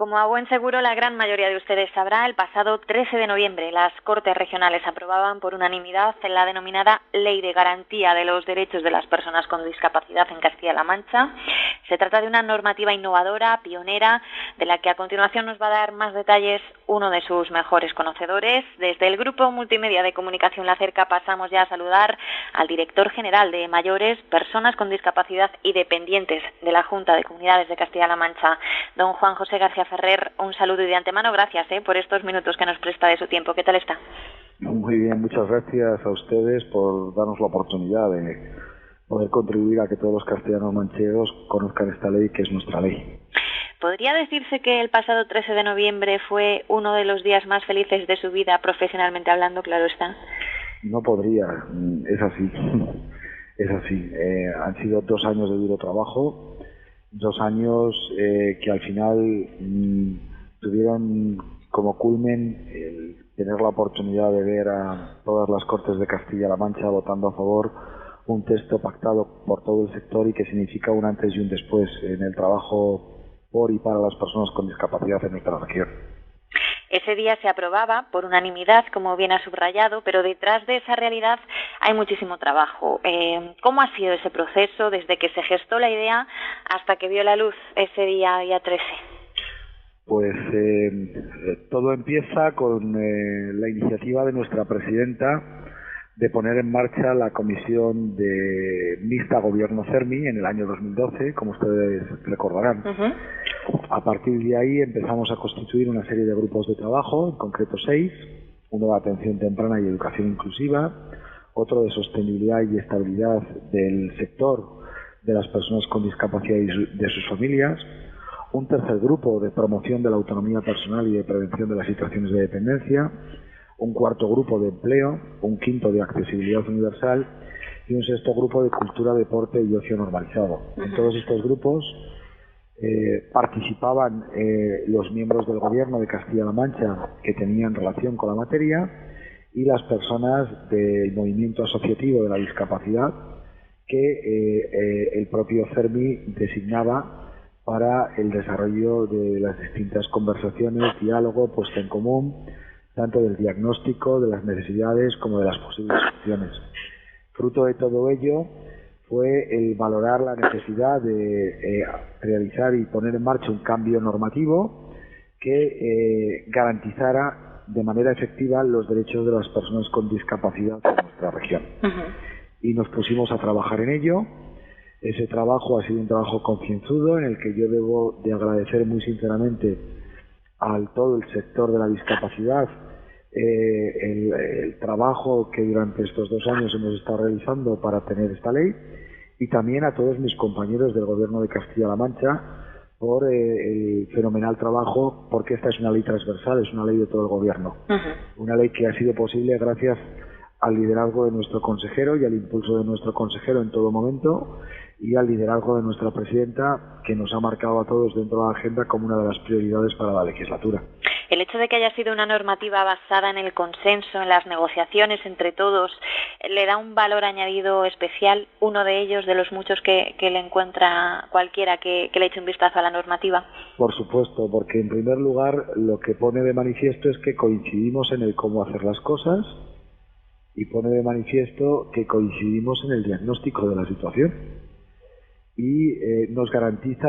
Como a buen seguro la gran mayoría de ustedes sabrá, el pasado 13 de noviembre las Cortes Regionales aprobaban por unanimidad la denominada Ley de Garantía de los Derechos de las Personas con Discapacidad en Castilla-La Mancha. Se trata de una normativa innovadora, pionera, de la que a continuación nos va a dar más detalles uno de sus mejores conocedores. Desde el Grupo Multimedia de Comunicación La Cerca pasamos ya a saludar al director general de Mayores, Personas con Discapacidad y Dependientes de la Junta de Comunidades de Castilla-La Mancha, don Juan José García Ferrer. Un saludo y de antemano gracias por estos minutos que nos presta de su tiempo. ¿Qué tal está? Muy bien, muchas gracias a ustedes por darnos la oportunidad de poder contribuir a que todos los castellanos mancheros conozcan esta ley, que es nuestra ley. ¿Podría decirse que el pasado 13 de noviembre fue uno de los días más felices de su vida, profesionalmente hablando, claro está? No podría, es así. Es así. Han sido 2 años de duro trabajo, 2 años que al final tuvieron como culmen el tener la oportunidad de ver a todas las Cortes de Castilla-La Mancha votando a favor un texto pactado por todo el sector y que significa un antes y un después en el trabajo por y para las personas con discapacidad en nuestra región. Ese día se aprobaba por unanimidad, como bien ha subrayado, pero detrás de esa realidad hay muchísimo trabajo. ¿Cómo ha sido ese proceso desde que se gestó la idea hasta que vio la luz ese día 13? Pues todo empieza con la iniciativa de nuestra presidenta de poner en marcha la comisión de mixta Gobierno CERMI en el año 2012, como ustedes recordarán. A partir de ahí empezamos a constituir una serie de grupos de trabajo, en concreto 6, uno de atención temprana y educación inclusiva, otro de sostenibilidad y estabilidad del sector de las personas con discapacidad y de sus familias, un tercer grupo de promoción de la autonomía personal y de prevención de las situaciones de dependencia, un cuarto grupo de empleo, un quinto de accesibilidad universal y un sexto grupo de cultura, deporte y ocio normalizado. En todos estos grupos participaban los miembros del Gobierno de Castilla-La Mancha que tenían relación con la materia y las personas del movimiento asociativo de la discapacidad que el propio CERMI designaba para el desarrollo de las distintas conversaciones, diálogo, puesta en común, tanto del diagnóstico, de las necesidades como de las posibles soluciones. Fruto de todo ello fue el valorar la necesidad de realizar y poner en marcha un cambio normativo que garantizara de manera efectiva los derechos de las personas con discapacidad en nuestra región. Y nos pusimos a trabajar en ello. Ese trabajo ha sido un trabajo concienzudo en el que yo debo de agradecer muy sinceramente al todo el sector de la discapacidad el trabajo que durante estos 2 años hemos estado realizando para tener esta ley, y también a todos mis compañeros del Gobierno de Castilla-La Mancha por el fenomenal trabajo, porque esta es una ley transversal, es una ley de todo el Gobierno. Una ley que ha sido posible gracias al liderazgo de nuestro consejero y al impulso de nuestro consejero en todo momento, y al liderazgo de nuestra presidenta, que nos ha marcado a todos dentro de la agenda como una de las prioridades para la legislatura. El hecho de que haya sido una normativa basada en el consenso, en las negociaciones entre todos, ¿le da un valor añadido especial? Uno de ellos, de los muchos que le encuentra cualquiera que le eche un vistazo a la normativa. Por supuesto, porque en primer lugar lo que pone de manifiesto es que coincidimos en el cómo hacer las cosas, y pone de manifiesto que coincidimos en el diagnóstico de la situación, y nos garantiza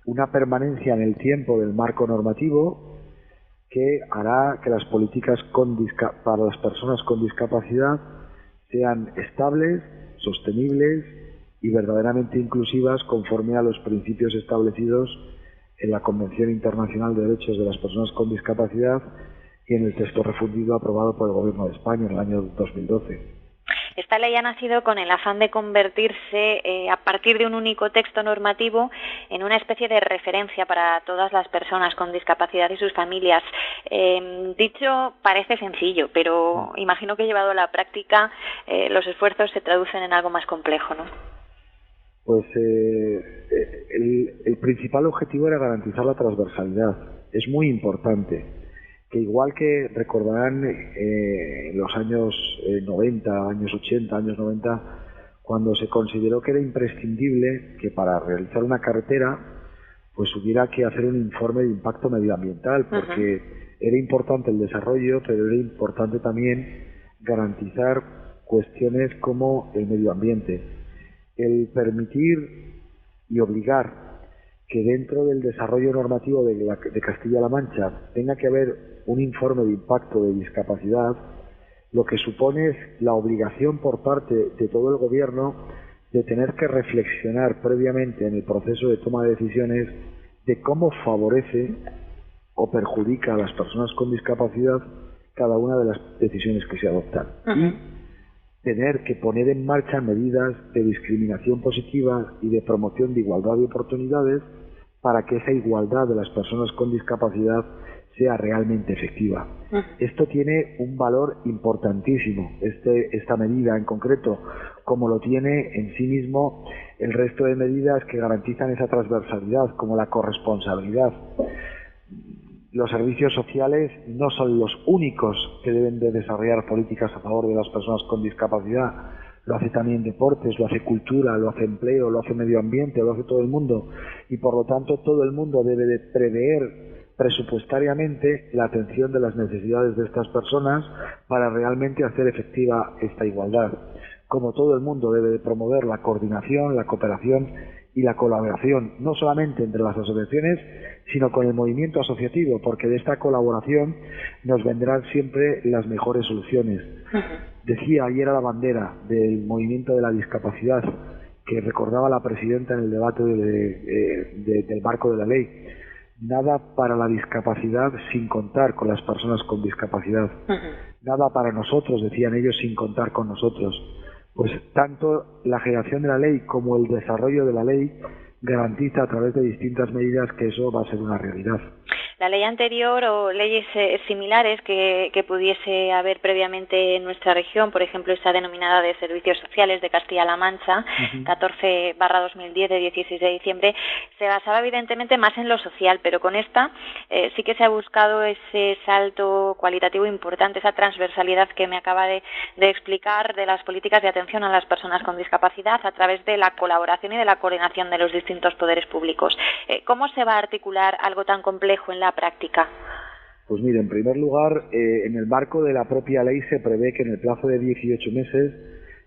una permanencia en el tiempo del marco normativo que hará que las políticas para las personas con discapacidad sean estables, sostenibles y verdaderamente inclusivas conforme a los principios establecidos en la Convención Internacional de Derechos de las Personas con Discapacidad y en el texto refundido aprobado por el Gobierno de España en el año 2012. Esta ley ha nacido con el afán de convertirse, a partir de un único texto normativo, en una especie de referencia para todas las personas con discapacidad y sus familias. Dicho parece sencillo, pero imagino que llevado a la práctica los esfuerzos se traducen en algo más complejo, ¿no? Pues el principal objetivo era garantizar la transversalidad. Es muy importante que, igual que recordarán en los años 90, años 80, años 90, cuando se consideró que era imprescindible que para realizar una carretera pues hubiera que hacer un informe de impacto medioambiental, porque era importante el desarrollo, pero era importante también garantizar cuestiones como el medio ambiente. El permitir y obligar que dentro del desarrollo normativo de Castilla-La Mancha tenga que haber un informe de impacto de discapacidad, lo que supone es la obligación por parte de todo el Gobierno de tener que reflexionar previamente en el proceso de toma de decisiones de cómo favorece o perjudica a las personas con discapacidad cada una de las decisiones que se adoptan. Y tener que poner en marcha medidas de discriminación positiva y de promoción de igualdad de oportunidades para que esa igualdad de las personas con discapacidad sea realmente efectiva. Esto tiene un valor importantísimo, esta medida en concreto, como lo tiene en sí mismo el resto de medidas que garantizan esa transversalidad, como la corresponsabilidad. Los servicios sociales no son los únicos que deben de desarrollar políticas a favor de las personas con discapacidad. Lo hace también deportes, lo hace cultura, lo hace empleo, lo hace medio ambiente, lo hace todo el mundo. Y por lo tanto todo el mundo debe de prever presupuestariamente la atención de las necesidades de estas personas para realmente hacer efectiva esta igualdad. Como todo el mundo debe de promover la coordinación, la cooperación y la colaboración, no solamente entre las asociaciones, sino con el movimiento asociativo, porque de esta colaboración nos vendrán siempre las mejores soluciones. Decía ayer a la bandera del movimiento de la discapacidad, que recordaba la presidenta en el debate del marco de la ley: nada para la discapacidad sin contar con las personas con discapacidad. Nada para nosotros, decían ellos, sin contar con nosotros. Pues tanto la generación de la ley como el desarrollo de la ley garantiza a través de distintas medidas que eso va a ser una realidad. La ley anterior o leyes similares que pudiese haber previamente en nuestra región, por ejemplo, esta denominada de Servicios Sociales de Castilla-La Mancha, 14/2010 de 16 de diciembre, se basaba evidentemente más en lo social, pero con esta sí que se ha buscado ese salto cualitativo importante, esa transversalidad que me acaba de explicar de las políticas de atención a las personas con discapacidad a través de la colaboración y de la coordinación de los distintos poderes públicos. ¿Cómo se va a articular algo tan complejo en la práctica? Pues mire, en primer lugar, en el marco de la propia ley se prevé que en el plazo de 18 meses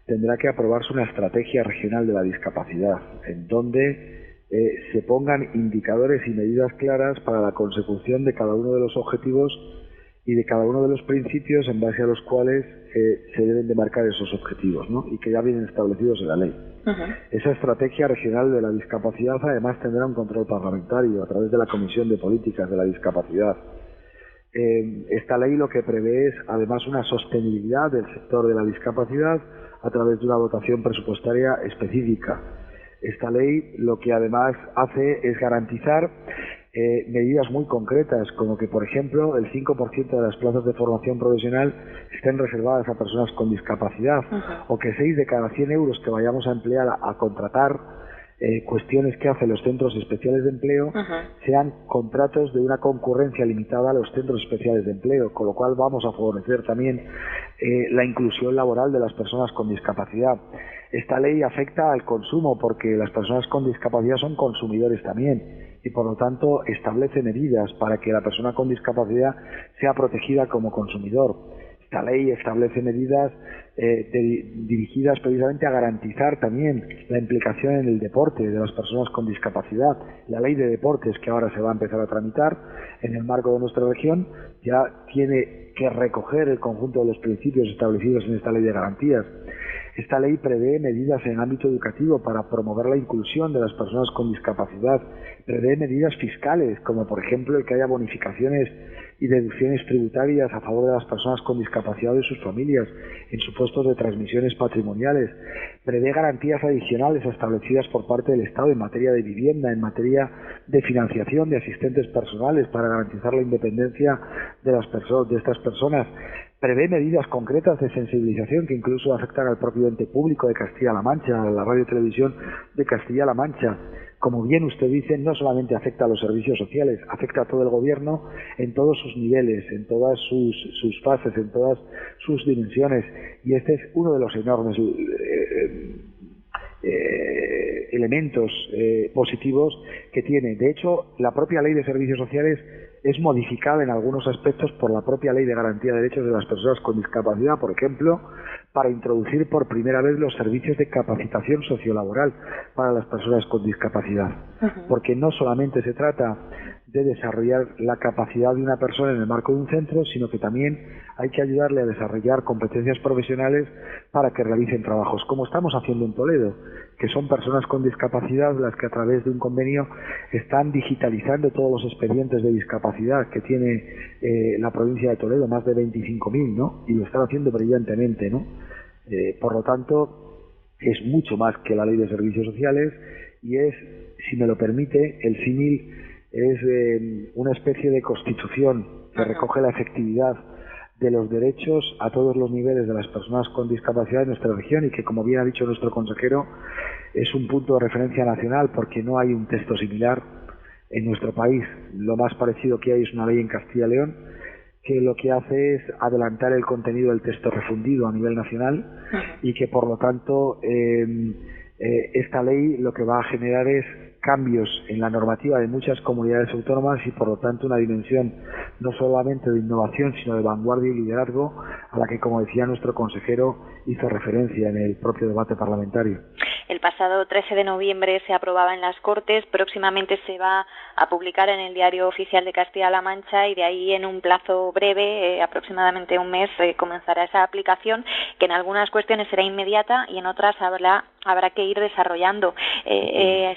tendrá que aprobarse una estrategia regional de la discapacidad, en donde se pongan indicadores y medidas claras para la consecución de cada uno de los objetivos y de cada uno de los principios en base a los cuales se deben de marcar esos objetivos, ¿no? Y que ya vienen establecidos en la ley. Esa estrategia regional de la discapacidad además tendrá un control parlamentario a través de la Comisión de Políticas de la Discapacidad. Esta ley lo que prevé es además una sostenibilidad del sector de la discapacidad a través de una dotación presupuestaria específica. Esta ley lo que además hace es garantizar medidas muy concretas, como que, por ejemplo, el 5% de las plazas de formación profesional estén reservadas a personas con discapacidad, o que 6 de cada 100 euros que vayamos a emplear a contratar cuestiones que hacen los centros especiales de empleo sean contratos de una concurrencia limitada a los centros especiales de empleo, con lo cual vamos a favorecer también la inclusión laboral de las personas con discapacidad. Esta ley afecta al consumo porque las personas con discapacidad son consumidores también y por lo tanto establece medidas para que la persona con discapacidad sea protegida como consumidor. Esta ley establece medidas dirigidas precisamente a garantizar también la implicación en el deporte de las personas con discapacidad. La ley de deportes, que ahora se va a empezar a tramitar en el marco de nuestra región, ya tiene que recoger el conjunto de los principios establecidos en esta ley de garantías. Esta ley prevé medidas en el ámbito educativo para promover la inclusión de las personas con discapacidad. Prevé medidas fiscales, como por ejemplo el que haya bonificaciones y deducciones tributarias a favor de las personas con discapacidad y sus familias en supuestos de transmisiones patrimoniales. Prevé garantías adicionales establecidas por parte del Estado en materia de vivienda, en materia de financiación de asistentes personales para garantizar la independencia de estas personas. Prevé medidas concretas de sensibilización que incluso afectan al propio ente público de Castilla-La Mancha, a la radio y televisión de Castilla-La Mancha. Como bien usted dice, no solamente afecta a los servicios sociales, afecta a todo el gobierno en todos sus niveles, en todas sus fases, en todas sus dimensiones. Y este es uno de los enormes elementos positivos que tiene. De hecho, la propia Ley de Servicios Sociales es modificada en algunos aspectos por la propia Ley de Garantía de Derechos de las Personas con Discapacidad, por ejemplo, para introducir por primera vez los servicios de capacitación sociolaboral para las personas con discapacidad. Porque no solamente se trata de desarrollar la capacidad de una persona en el marco de un centro, sino que también hay que ayudarle a desarrollar competencias profesionales para que realicen trabajos, como estamos haciendo en Toledo, que son personas con discapacidad las que a través de un convenio están digitalizando todos los expedientes de discapacidad que tiene la provincia de Toledo, más de 25.000, ¿no? Y lo están haciendo brillantemente, ¿no? Por lo tanto, es mucho más que la Ley de Servicios Sociales y es, si me lo permite, el símil es una especie de constitución que recoge la efectividad de los derechos a todos los niveles de las personas con discapacidad de nuestra región y que, como bien ha dicho nuestro consejero, es un punto de referencia nacional porque no hay un texto similar en nuestro país. Lo más parecido que hay es una ley en Castilla y León que lo que hace es adelantar el contenido del texto refundido a nivel nacional y que, por lo tanto, esta ley lo que va a generar es cambios en la normativa de muchas comunidades autónomas y, por lo tanto, una dimensión no solamente de innovación, sino de vanguardia y liderazgo a la que, como decía nuestro consejero, hizo referencia en el propio debate parlamentario. El pasado 13 de noviembre se aprobaba en las Cortes, próximamente se va a publicar en el Diario Oficial de Castilla-La Mancha y de ahí en un plazo breve, aproximadamente un mes, comenzará esa aplicación que en algunas cuestiones será inmediata y en otras habrá que ir desarrollando.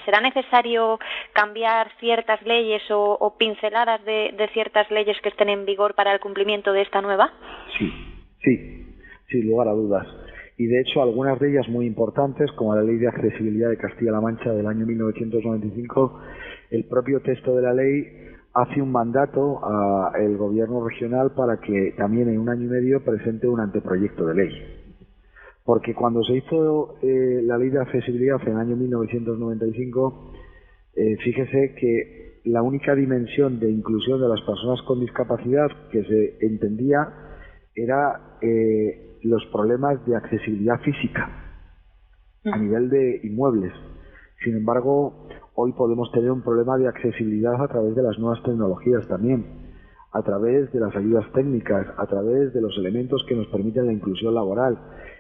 ¿Será necesario cambiar ciertas leyes o pinceladas de ciertas leyes que estén en vigor para el cumplimiento de esta nueva? Sí, sin lugar a dudas. Y de hecho algunas de ellas muy importantes, como la Ley de Accesibilidad de Castilla-La Mancha del año 1995, el propio texto de la ley hace un mandato al gobierno regional para que también en un año y medio presente un anteproyecto de ley. Porque cuando se hizo la Ley de Accesibilidad en el año 1995, fíjese que la única dimensión de inclusión de las personas con discapacidad que se entendía era los problemas de accesibilidad física a nivel de inmuebles. Sin embargo, hoy podemos tener un problema de accesibilidad a través de las nuevas tecnologías también, a través de las ayudas técnicas, a través de los elementos que nos permiten la inclusión laboral.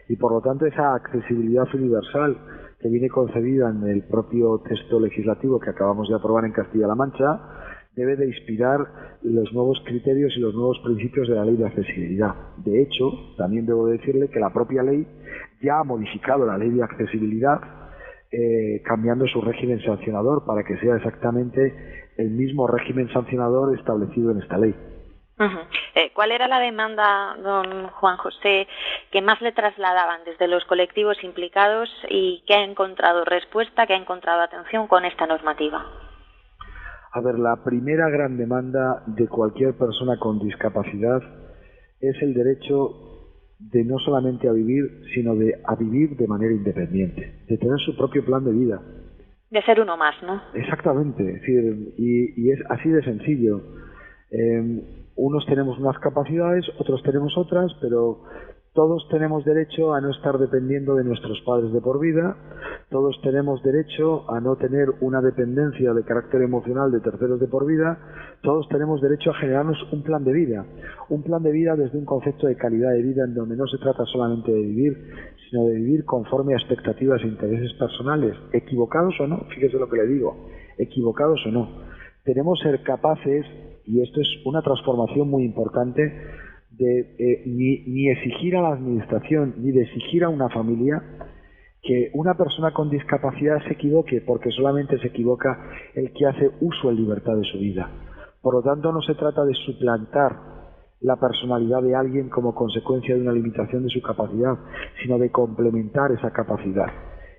Y por lo tanto esa accesibilidad universal que viene concebida en el propio texto legislativo que acabamos de aprobar en Castilla-La Mancha debe de inspirar los nuevos criterios y los nuevos principios de la Ley de Accesibilidad. De hecho, también debo decirle que la propia ley ya ha modificado la Ley de Accesibilidad cambiando su régimen sancionador para que sea exactamente el mismo régimen sancionador establecido en esta ley. ¿Cuál era la demanda, don Juan José, que más le trasladaban desde los colectivos implicados y que ha encontrado respuesta, que ha encontrado atención con esta normativa? A ver, la primera gran demanda de cualquier persona con discapacidad es el derecho de no solamente a vivir, sino a vivir de manera independiente, de tener su propio plan de vida. De ser uno más, ¿no? Exactamente, es decir, y es así de sencillo. Unos tenemos unas capacidades, otros tenemos otras, pero todos tenemos derecho a no estar dependiendo de nuestros padres de por vida, todos tenemos derecho a no tener una dependencia de carácter emocional de terceros de por vida, todos tenemos derecho a generarnos un plan de vida desde un concepto de calidad de vida en donde no se trata solamente de vivir, sino de vivir conforme a expectativas e intereses personales, equivocados o no, fíjese lo que le digo, equivocados o no. Tenemos que ser capaces, y esto es una transformación muy importante, de ni exigir a la administración ni de exigir a una familia que una persona con discapacidad se equivoque, porque solamente se equivoca el que hace uso en libertad de su vida. Por lo tanto, no se trata de suplantar la personalidad de alguien como consecuencia de una limitación de su capacidad, sino de complementar esa capacidad.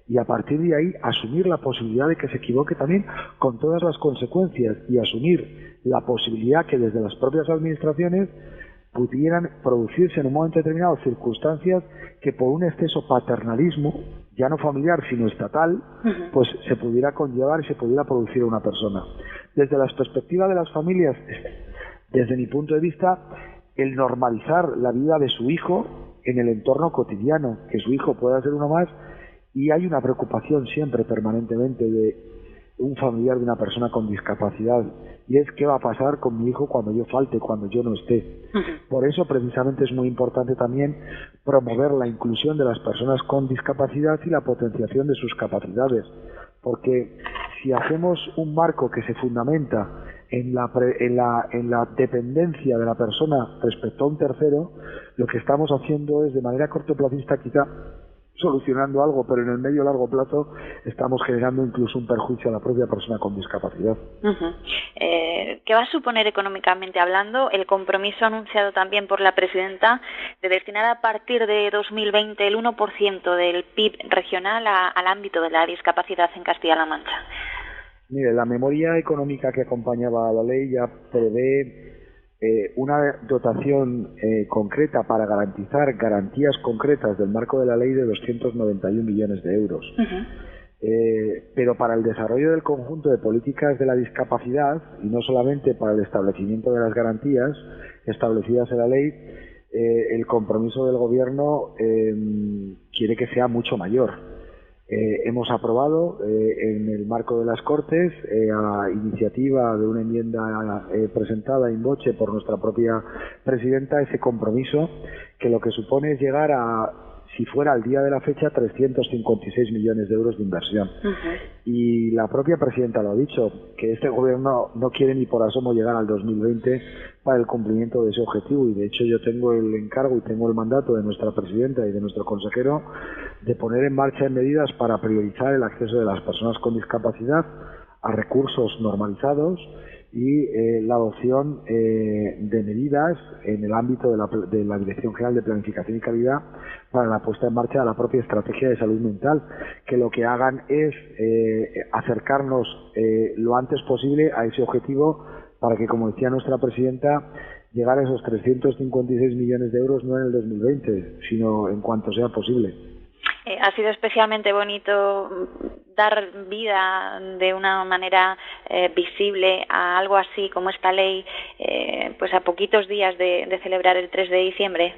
Y a partir de ahí asumir la posibilidad de que se equivoque también con todas las consecuencias y asumir la posibilidad que desde las propias administraciones pudieran producirse en un momento determinado circunstancias que por un exceso paternalismo, ya no familiar sino estatal, pues se pudiera conllevar y se pudiera producir a una persona. Desde la perspectiva de las familias, desde mi punto de vista, el normalizar la vida de su hijo en el entorno cotidiano, que su hijo pueda ser uno más y hay una preocupación siempre permanentemente de un familiar de una persona con discapacidad, y es qué va a pasar con mi hijo cuando yo falte, cuando yo no esté. Por eso precisamente es muy importante también promover la inclusión de las personas con discapacidad y la potenciación de sus capacidades, porque si hacemos un marco que se fundamenta en la dependencia de la persona respecto a un tercero, lo que estamos haciendo es, de manera cortoplacista quizá, solucionando algo, pero en el medio y largo plazo estamos generando incluso un perjuicio a la propia persona con discapacidad. ¿Qué va a suponer económicamente hablando el compromiso anunciado también por la presidenta de destinar a partir de 2020 el 1% del PIB regional al ámbito de la discapacidad en Castilla-La Mancha? Mire, la memoria económica que acompañaba a la ley ya prevé una dotación concreta para garantizar garantías concretas del marco de la ley de 291 millones de euros. Pero para el desarrollo del conjunto de políticas de la discapacidad, y no solamente para el establecimiento de las garantías establecidas en la ley, el compromiso del Gobierno quiere que sea mucho mayor. Hemos aprobado en el marco de las Cortes, a iniciativa de una enmienda presentada in voce por nuestra propia presidenta, ese compromiso, que lo que supone es llegar a, si fuera al día de la fecha, 356 millones de euros de inversión. Y la propia presidenta lo ha dicho, que este gobierno no quiere ni por asomo llegar al 2020 para el cumplimiento de ese objetivo, y de hecho yo tengo el encargo y tengo el mandato de nuestra presidenta y de nuestro consejero de poner en marcha medidas para priorizar el acceso de las personas con discapacidad a recursos normalizados y la adopción de medidas en el ámbito de la Dirección General de Planificación y Calidad para la puesta en marcha de la propia estrategia de salud mental, que lo que hagan es acercarnos lo antes posible a ese objetivo para que, como decía nuestra presidenta, llegar a esos 356 millones de euros no en el 2020, sino en cuanto sea posible. Ha sido especialmente bonito dar vida de una manera visible a algo así como esta ley, pues a poquitos días de celebrar el 3 de diciembre.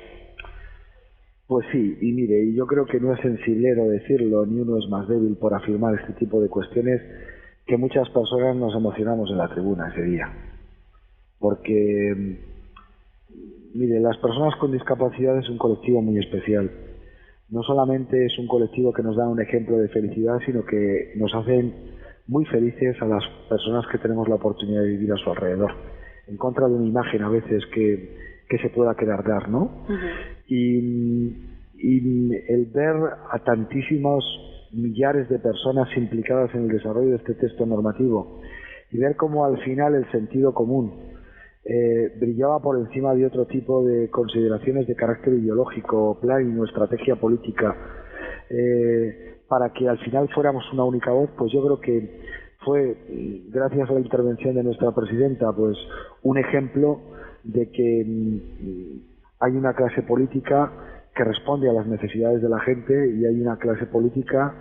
Pues sí, y mire, y yo creo que no es sensiblero decirlo, ni uno es más débil por afirmar este tipo de cuestiones, que muchas personas nos emocionamos en la tribuna ese día. Porque, mire, las personas con discapacidad es un colectivo muy especial. No solamente es un colectivo que nos da un ejemplo de felicidad, sino que nos hacen muy felices a las personas que tenemos la oportunidad de vivir a su alrededor, en contra de una imagen a veces que se pueda quedar dar, ¿no? Y el ver a tantísimos millares de personas implicadas en el desarrollo de este texto normativo y ver cómo al final el sentido común brillaba por encima de otro tipo de consideraciones de carácter ideológico, plan o estrategia política, para que al final fuéramos una única voz, pues yo creo que fue, gracias a la intervención de nuestra presidenta, pues un ejemplo de que hay una clase política que responde a las necesidades de la gente, y hay una clase política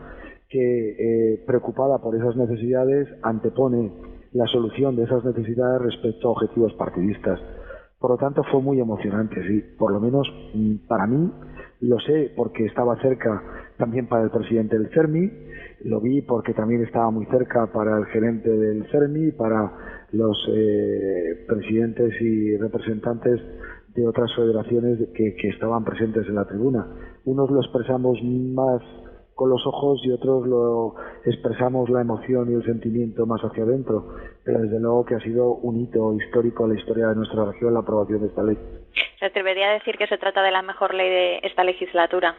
que, preocupada por esas necesidades, antepone la solución de esas necesidades respecto a objetivos partidistas. Por lo tanto, fue muy emocionante, sí, por lo menos para mí. Lo sé porque estaba cerca también para el presidente del CERMI, lo vi porque también estaba muy cerca para el gerente del CERMI, para los presidentes y representantes de otras federaciones que estaban presentes en la tribuna. Unos lo expresamos más con los ojos y otros lo expresamos la emoción y el sentimiento más hacia adentro, pero desde luego que ha sido un hito histórico en la historia de nuestra región la aprobación de esta ley. ¿Se atrevería a decir que se trata de la mejor ley de esta legislatura?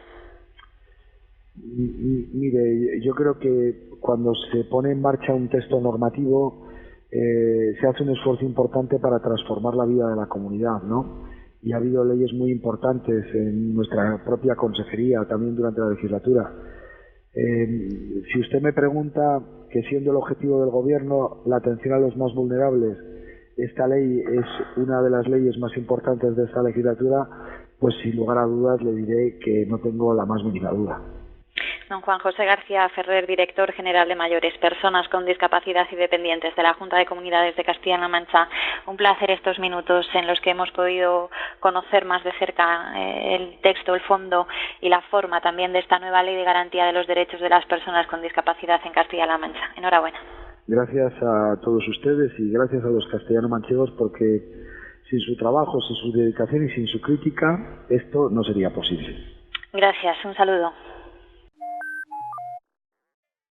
Mire, yo creo que cuando se pone en marcha un texto normativo se hace un esfuerzo importante para transformar la vida de la comunidad, ¿no? Y ha habido leyes muy importantes en nuestra propia consejería también durante la legislatura. Si usted me pregunta que, siendo el objetivo del Gobierno la atención a los más vulnerables, esta ley es una de las leyes más importantes de esta legislatura, pues sin lugar a dudas le diré que no tengo la más mínima duda. Don Juan José García Ferrer, director general de Mayores, Personas con Discapacidad y Dependientes de la Junta de Comunidades de Castilla-La Mancha. Un placer estos minutos en los que hemos podido conocer más de cerca el texto, el fondo y la forma también de esta nueva Ley de Garantía de los Derechos de las Personas con Discapacidad en Castilla-La Mancha. Enhorabuena. Gracias a todos ustedes y gracias a los castellano-manchegos, porque sin su trabajo, sin su dedicación y sin su crítica, esto no sería posible. Gracias, un saludo.